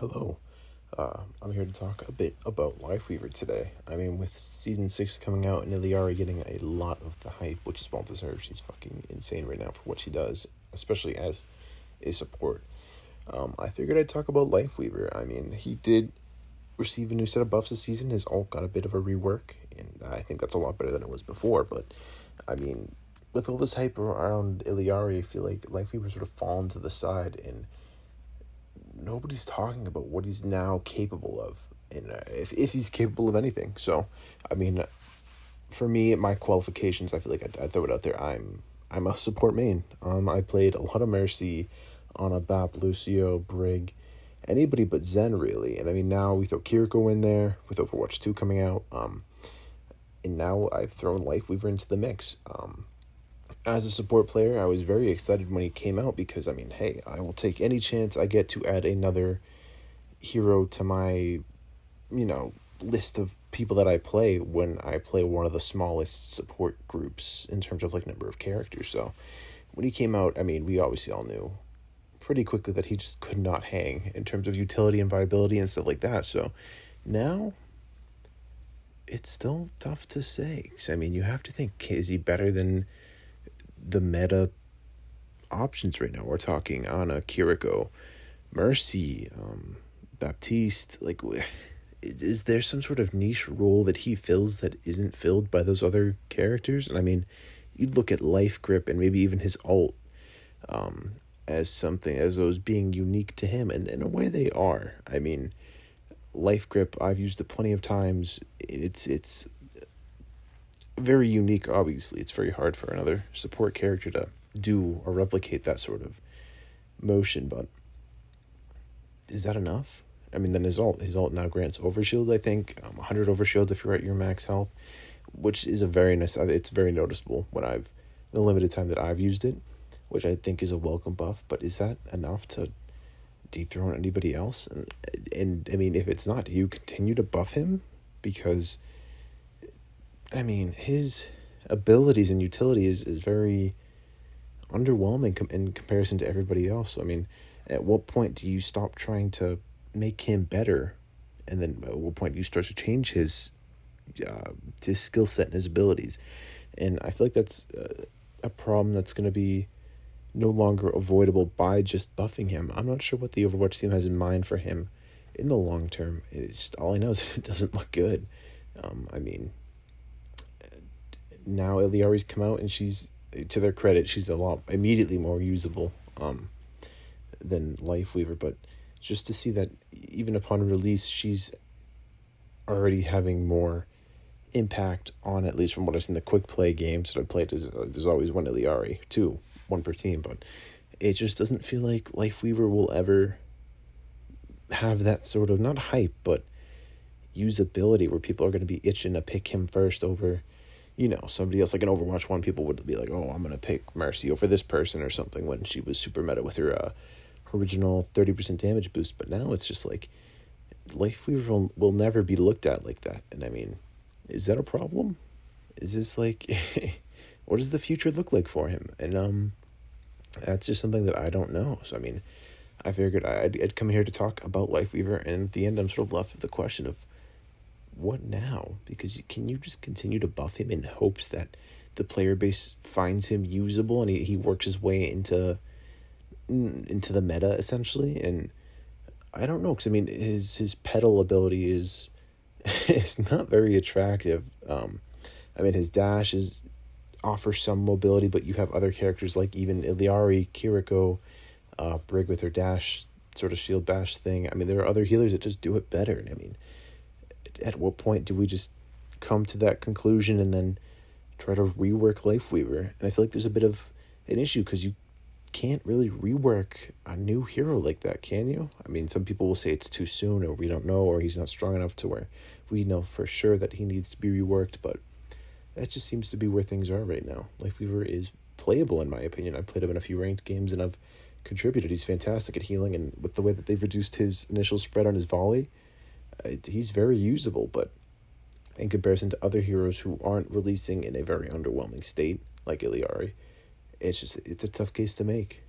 Hello. I'm here to talk a bit about Lifeweaver today. I mean, with season 6 coming out and Illiari getting a lot of the hype, which is well deserved. She's fucking insane right now for what she does, especially as a support. I figured I'd talk about Lifeweaver. I mean, he did receive a new set of buffs this season. His ult got a bit of a rework, and I think that's a lot better than it was before. But, I mean, with all this hype around Illiari, I feel like Lifeweaver sort of fallen to the side, and nobody's talking about what he's now capable of, and if he's capable of anything. So, I mean, for me, my qualifications, I feel like I'd throw it out there. I'm a support main. I played a lot of Mercy on a BAP, Lucio, Brig, anybody but Zen, really. And I mean, now we throw Kiriko in there with Overwatch 2 coming out. And now I've thrown Lifeweaver into the mix. As a support player, I was very excited when he came out because, I mean, hey, I will take any chance I get to add another hero to my, list of people that I play when I play one of the smallest support groups in terms of, number of characters. So when he came out, I mean, we obviously all knew pretty quickly that he just could not hang in terms of utility and viability and stuff like that. So now it's still tough to say. 'Cause, I mean, you have to think, is he better than the meta options right now? We're talking Ana, Kiriko, Mercy, Baptiste. Is there some sort of niche role that he fills that isn't filled by those other characters? And I mean, you'd look at Life Grip and maybe even his ult as something, as those being unique to him, and in a way they are. I mean, Life Grip, I've used it plenty of times. It's very unique. Obviously, it's very hard for another support character to do or replicate that sort of motion, but is that enough? I mean, then his ult now grants overshield, I think, 100 overshield if you're at your max health, which is a very nice, it's very noticeable when the limited time that I've used it, which I think is a welcome buff. But is that enough to dethrone anybody else? And I mean, if it's not, do you continue to buff him? Because I mean, his abilities and utility is very underwhelming in comparison to everybody else. I mean, at what point do you stop trying to make him better, and then at what point do you start to change his skill set and his abilities? And I feel like that's a problem that's going to be no longer avoidable by just buffing him. I'm not sure what the Overwatch team has in mind for him in the long term. It's all I know is that it doesn't look good. I mean, now Illiari's come out, and she's, to their credit, she's a lot immediately more usable than Lifeweaver. But just to see that even upon release, she's already having more impact on, at least from what I've seen, the quick play games that I played. There's always one Illiari, one per team, but it just doesn't feel like Lifeweaver will ever have that sort of, not hype, but usability where people are going to be itching to pick him first over somebody else. Like in Overwatch 1, people would be like, oh, I'm going to pick Mercy over this person or something when she was super meta with her original 30% damage boost. But now it's just like, Lifeweaver will never be looked at like that. And I mean, is that a problem? Is this what does the future look like for him? And that's just something that I don't know. So I mean, I figured I'd come here to talk about Lifeweaver, and at the end I'm sort of left with the question of, what now? Because can you just continue to buff him in hopes that the player base finds him usable and he works his way into the meta, essentially? And I don't know, because I mean, his pedal ability is not very attractive. I mean, his dash offers some mobility, but you have other characters like even Illiari, Kiriko, Brig with her dash sort of shield bash thing. I mean, there are other healers that just do it better. And I mean, at what point do we just come to that conclusion and then try to rework Lifeweaver? And I feel like there's a bit of an issue because you can't really rework a new hero like that, can you? I mean, some people will say it's too soon, or we don't know, or he's not strong enough to where we know for sure that he needs to be reworked, but that just seems to be where things are right now. Lifeweaver is playable, in my opinion. I've played him in a few ranked games, and I've contributed. He's fantastic at healing, and with the way that they've reduced his initial spread on his volley, he's very usable. But in comparison to other heroes who aren't releasing in a very underwhelming state, like Illiari, it's a tough case to make.